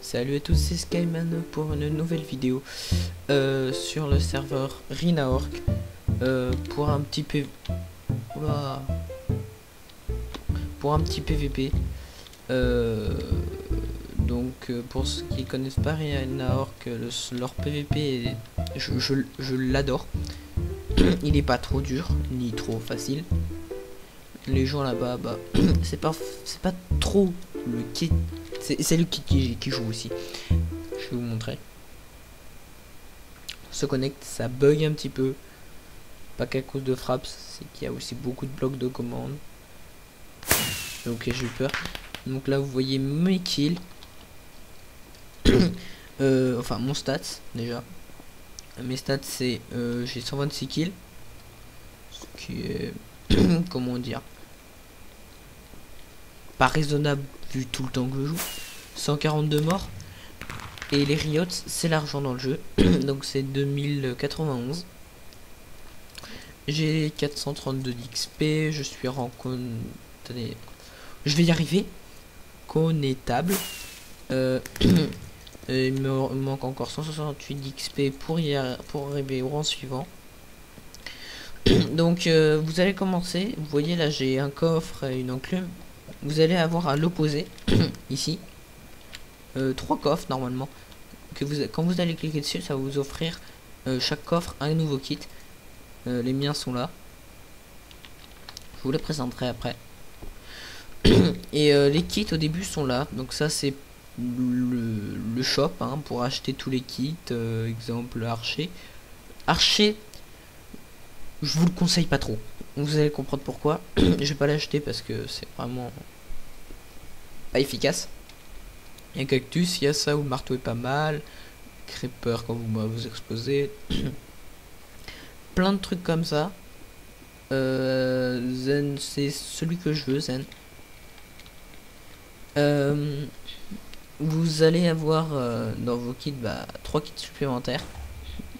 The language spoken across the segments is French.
Salut à tous, c'est Skyman pour une nouvelle vidéo sur le serveur Rinaork pour un petit Oula. Pour un petit PVP. Pour ceux qui connaissent pas Rinaork, leur PVP, je l'adore. Il est pas trop dur ni trop facile. Les gens là-bas, bah, c'est pas trop le kit. C'est le kit qui joue aussi. Je vais vous montrer. Se connecte, ça bug un petit peu. Pas qu'à cause de fraps, c'est qu'il y a aussi beaucoup de blocs de commande. Ok, j'ai eu peur. Donc là, vous voyez mes kills. Enfin, mon stats déjà. Mes stats, c'est j'ai 126 kills. Ce qui est comment dire, pas raisonnable vu tout le temps que je joue. 142 morts. Et les riots, c'est l'argent dans le jeu. Donc c'est 2091. J'ai 432 d'XP. Je suis attendez, je vais y arriver. Connétable. Il me manque encore 168 d'XP pour arriver au rang suivant. Donc vous allez commencer. Vous voyez là, j'ai un coffre et une enclume. Vous allez avoir à l'opposé ici 3 coffres normalement que quand vous allez cliquer dessus, ça va vous offrir chaque coffre un nouveau kit. Les miens sont là, je vous les présenterai après. Et les kits au début sont là, donc ça c'est le shop hein, pour acheter tous les kits. Exemple archer, je vous le conseille pas trop, vous allez comprendre pourquoi. Je vais pas l'acheter parce que c'est vraiment pas efficace. Il y a cactus, il y a ça où le marteau est pas mal. Creeper quand vous exposez. Plein de trucs comme ça. Zen, c'est celui que je veux, Zen. Vous allez avoir dans vos kits 3 kits supplémentaires.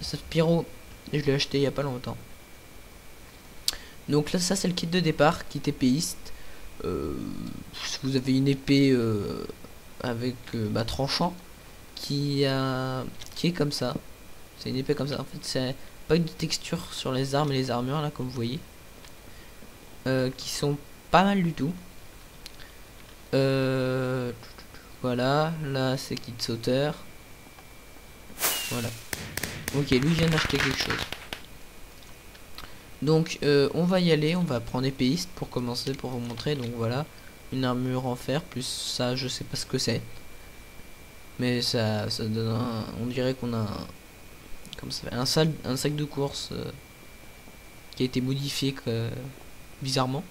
Ce Pyro, je l'ai acheté il y a pas longtemps. Donc là, ça c'est le kit de départ, kit épéiste. Vous avez une épée avec tranchant qui est comme ça. C'est une épée comme ça. En fait, c'est pas de texture sur les armes et les armures là, comme vous voyez, qui sont pas mal du tout. Voilà, là c'est kit sauteur. Voilà. Ok, lui vient d'acheter quelque chose. Donc on va y aller, on va prendre épéiste pour commencer, pour vous montrer. Donc voilà, une armure en fer plus ça, je sais pas ce que c'est, mais ça donne on dirait qu'on a comme ça un sac de course qui a été modifié bizarrement,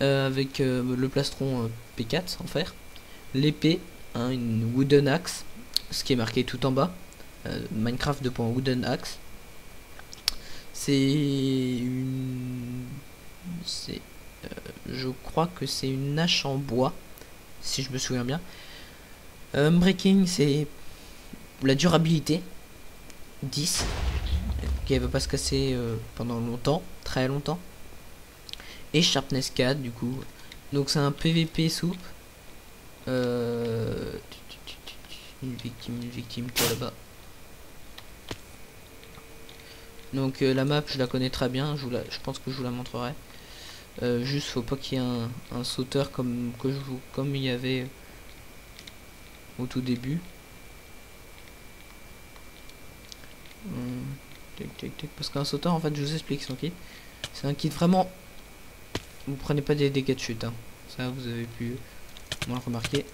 avec le plastron P4 en fer, l'épée hein, une wooden axe, ce qui est marqué tout en bas, Minecraft de wooden axe. Je crois que c'est une hache en bois, si je me souviens bien. Breaking, c'est la durabilité 10, qui ne va pas se casser pendant longtemps, très longtemps. Et Sharpness 4 du coup. Donc c'est un PVP soupe. Une victime, toi là-bas. Donc la map je la connais très bien, je pense que je vous la montrerai. Juste faut pas qu'il y ait un sauteur comme il y avait au tout début. Parce qu'un sauteur, en fait, je vous explique son kit. C'est un kit vraiment. Vous prenez pas des dégâts de chute, hein. Ça vous avez pu moins remarquer.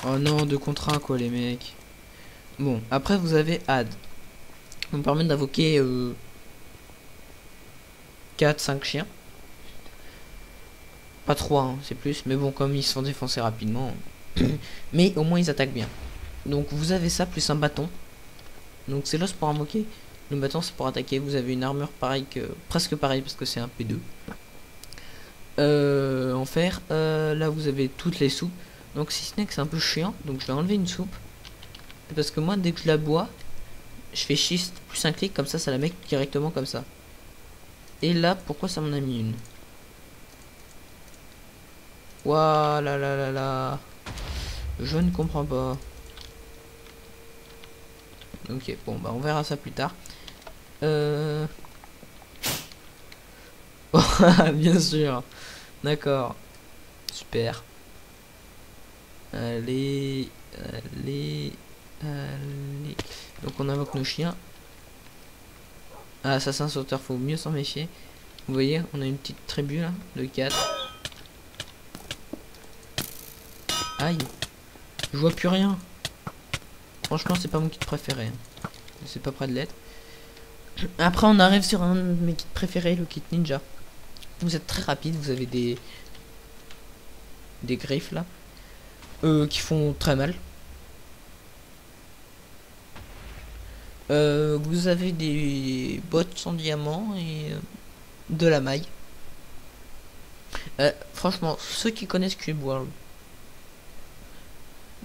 Oh non, 2 contre 1 quoi les mecs. Bon, après vous avez add. On me permet d'invoquer 4-5 chiens. Pas 3 hein, c'est plus, mais bon comme ils se font défoncer rapidement. Mais au moins ils attaquent bien. Donc vous avez ça plus un bâton. Donc c'est l'os pour invoquer. Le bâton c'est pour attaquer. Vous avez une armure pareille presque pareil parce que c'est un P2. En fer. Là vous avez toutes les soupes. Donc si ce n'est que c'est un peu chiant. Donc je vais enlever une soupe. Parce que moi dès que je la bois, je fais shift plus un clic comme ça la met directement comme ça. Et là pourquoi ça m'en a mis une? Waouh là là là là. Je ne comprends pas. Ok, bon bah on verra ça plus tard. Bien sûr. D'accord. Super. Allez, allez, allez. Donc on invoque nos chiens. Ah, assassin sauteur, faut mieux s'en méfier. Vous voyez, on a une petite tribu là, de 4. Aïe. Je vois plus rien. Franchement, c'est pas mon kit préféré. C'est pas près de l'être. Après, on arrive sur un de mes kits préférés, le kit ninja. Vous êtes très rapide, vous avez des griffes là. Qui font très mal. Vous avez des bottes sans diamant et de la maille. Franchement, ceux qui connaissent Cube World,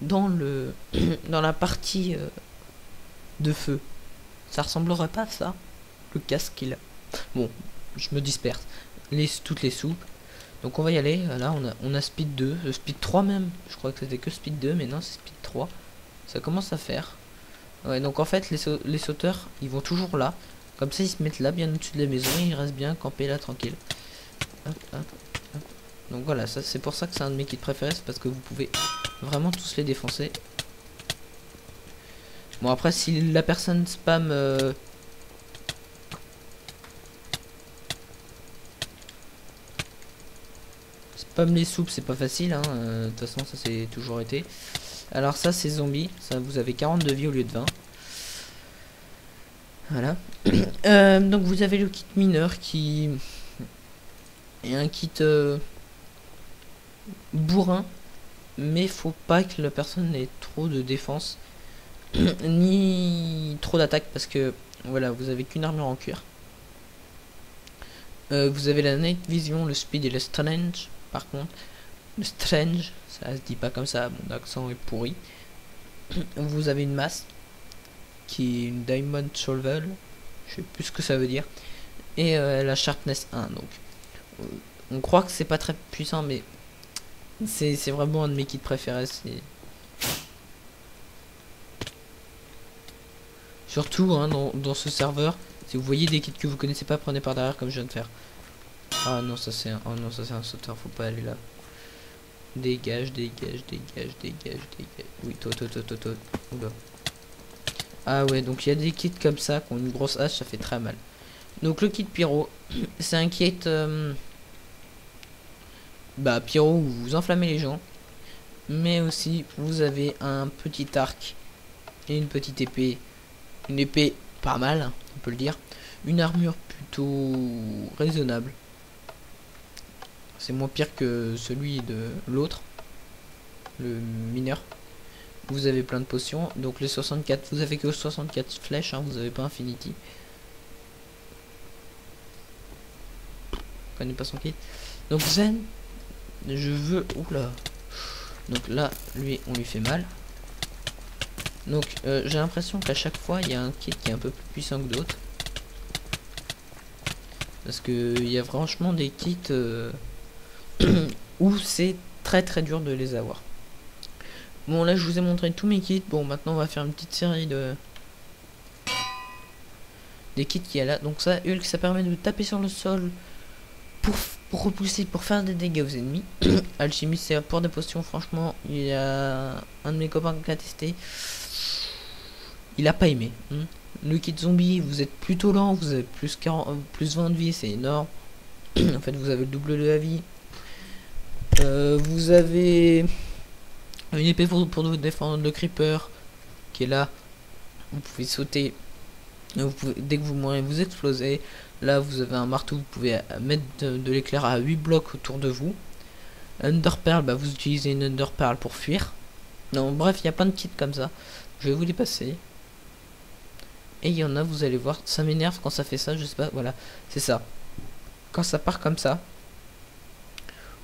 dans le dans la partie de feu, ça ressemblerait pas à ça, le casque qu'il a. Bon, je me disperse. Toutes les soupes. Donc on va y aller. Là on a speed 2, speed 3 même. Je crois que c'était que speed 2, mais non, c'est speed 3. Ça commence à faire. Ouais, donc en fait les sauteurs, ils vont toujours là. Comme ça ils se mettent là, bien au-dessus de la maison, et ils restent bien campés là tranquille. Hop, hop, hop. Donc voilà, ça c'est pour ça que c'est un de mes kits préférés, c'est parce que vous pouvez vraiment tous les défoncer. Bon, après si la personne spam spam les soupes, c'est pas facile hein. De toute façon ça c'est toujours été. Alors ça c'est zombie, ça vous avez 42 vies au lieu de 20. Voilà. Donc vous avez le kit mineur qui est un kit bourrin, mais faut pas que la personne ait trop de défense ni trop d'attaque, parce que voilà, vous avez qu'une armure en cuir. Vous avez la night vision, le speed et le strange. Par contre, le strange, ça se dit pas comme ça, mon accent est pourri. Vous avez une masse qui est une diamond shovel, je sais plus ce que ça veut dire, et la sharpness 1. Donc on croit que c'est pas très puissant, mais c'est vraiment un de mes kits préférés. Surtout hein, dans ce serveur, si vous voyez des kits que vous connaissez pas, prenez par derrière comme je viens de faire. Ah non, ça c'est oh non, ça c'est un sauteur, faut pas aller là. Dégage, dégage, dégage, dégage, dégage. Oui, toi. Oula. Ah ouais, donc il y a des kits comme ça qui ont une grosse hache, ça fait très mal. Donc le kit pyro, c'est un kit pyro où vous enflammez les gens, mais aussi vous avez un petit arc et une petite épée. Une épée pas mal, on peut le dire. Une armure plutôt raisonnable. C'est moins pire que celui de l'autre, le mineur. Vous avez plein de potions. Donc les 64, vous avez que 64 flèches, hein, vous avez pas infinity. Je connais pas son kit. Donc Zen, je veux... Oula. Donc là, lui, on lui fait mal. Donc j'ai l'impression qu'à chaque fois, il y a un kit qui est un peu plus puissant que d'autres. Parce que il y a franchement des kits où c'est très très dur de les avoir. Bon, là je vous ai montré tous mes kits. Bon, maintenant on va faire une petite série de des kits qu'il y a là. Donc ça, Hulk, ça permet de taper sur le sol pour repousser, pour faire des dégâts aux ennemis. Alchimiste, c'est pour des potions. Franchement, il y a un de mes copains qui a testé, il a pas aimé. Le kit zombie, vous êtes plutôt lent, vous avez plus 20 de vie, c'est énorme. En fait, vous avez le double de la vie. Vous avez une épée pour vous défendre le creeper qui est là. Vous pouvez sauter. Dès que vous mourrez, vous explosez. Là, vous avez un marteau, vous pouvez mettre de l'éclair à 8 blocs autour de vous. Underpearl, vous utilisez une Underpearl pour fuir. Non, bref, il y a plein de kits comme ça. Je vais vous les passer. Et il y en a, vous allez voir, ça m'énerve quand ça fait ça, je sais pas, voilà, c'est ça. Quand ça part comme ça,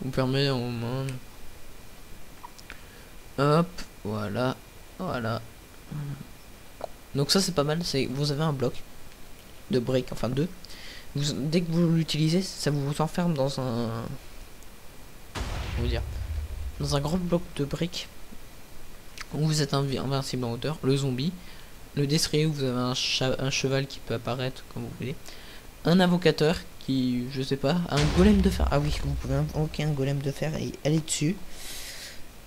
vous permet en main. Hop, voilà, voilà. Donc ça c'est pas mal, c'est vous avez un bloc de briques, enfin deux. Dès que vous l'utilisez, ça vous enferme dans un... Comment dire, dans un grand bloc de briques. vous êtes invincible en hauteur. Le zombie. Le destrier, où vous avez un cheval qui peut apparaître comme vous voulez. Un invocateur qui, je sais pas, un golem de fer. Ah oui, vous pouvez invoquer un golem de fer et aller dessus.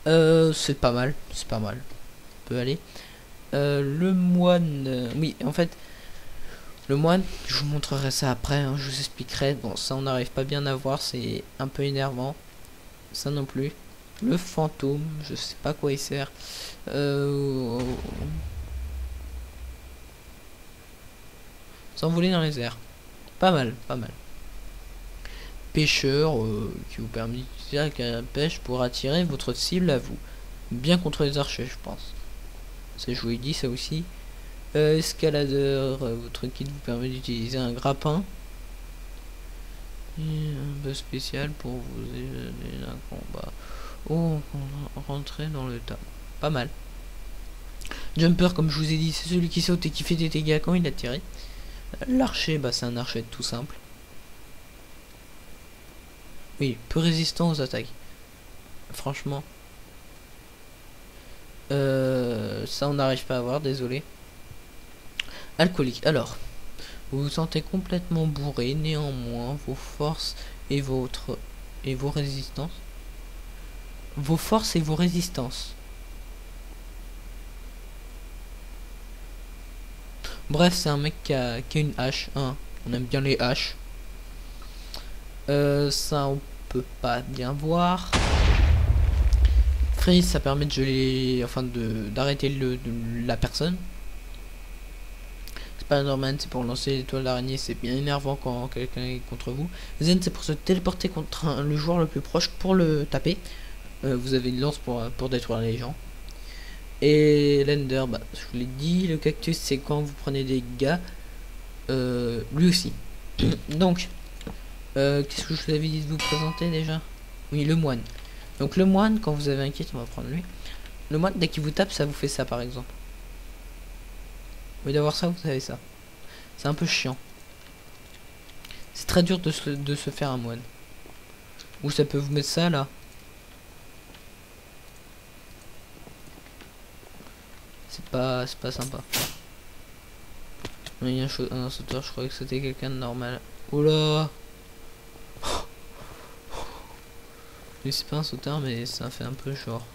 C'est pas mal, c'est pas mal. On peut aller. Le moine, oui, en fait, le moine, je vous montrerai ça après, hein, je vous expliquerai. Bon, ça on n'arrive pas bien à voir, c'est un peu énervant. Ça non plus. Le fantôme, je sais pas à quoi il sert. S'envoler dans les airs. Pas mal, pas mal. Pêcheur, qui vous permet d'utiliser la pêche pour attirer votre cible à vous. Bien contre les archers, je pense. Ça, je vous l'ai dit, ça aussi. Escaladeur, votre kit vous permet d'utiliser un grappin. Et un peu spécial pour vous aider d'un combat. Oh, rentrer dans le tas. Pas mal. Jumper, comme je vous ai dit, c'est celui qui saute et qui fait des dégâts quand il atterrit. L'archer, bah c'est un archer tout simple. Oui, peu résistant aux attaques. Franchement. Ça on n'arrive pas à voir, désolé. Alcoolique. Alors, vous vous sentez complètement bourré, néanmoins, vos forces et vos résistances. Vos forces et vos résistances. Bref, c'est un mec qui a une hache. Hein. On aime bien les haches. Ça, on peut pas bien voir. Freeze, ça permet de geler, enfin d'arrêter la personne. Spider-Man, c'est pour lancer l'étoile d'araignée, c'est bien énervant quand quelqu'un est contre vous. Zen, c'est pour se téléporter contre le joueur le plus proche pour le taper. Vous avez une lance pour détruire les gens. Et l'Ender, bah, je vous l'ai dit, le cactus, c'est quand vous prenez des dégâts. Lui aussi. Donc, qu'est-ce que je vous avais dit de vous présenter déjà? Oui, le moine. Donc le moine, quand vous avez un kit, on va prendre lui. Le moine, dès qu'il vous tape, ça vous fait ça par exemple. Au lieu d'avoir ça, vous avez ça. C'est un peu chiant. C'est très dur de se faire un moine. Ou ça peut vous mettre ça là. C'est pas sympa. Il y a un sauteur, je croyais que c'était quelqu'un de normal. Oula. Lui c'est pas un sauteur mais ça fait un peu genre.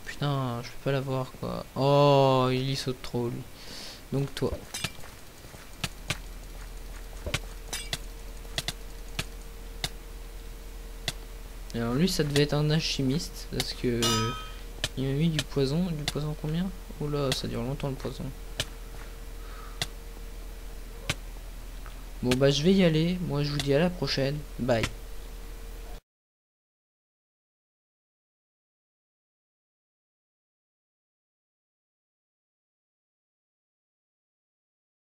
Putain, je peux pas l'avoir quoi. Oh, il y saute trop lui. Donc toi. Alors lui ça devait être un alchimiste parce que il m'a mis du poison combien? Oula, ça dure longtemps le poison. Bon bah je vais y aller, moi je vous dis à la prochaine, bye.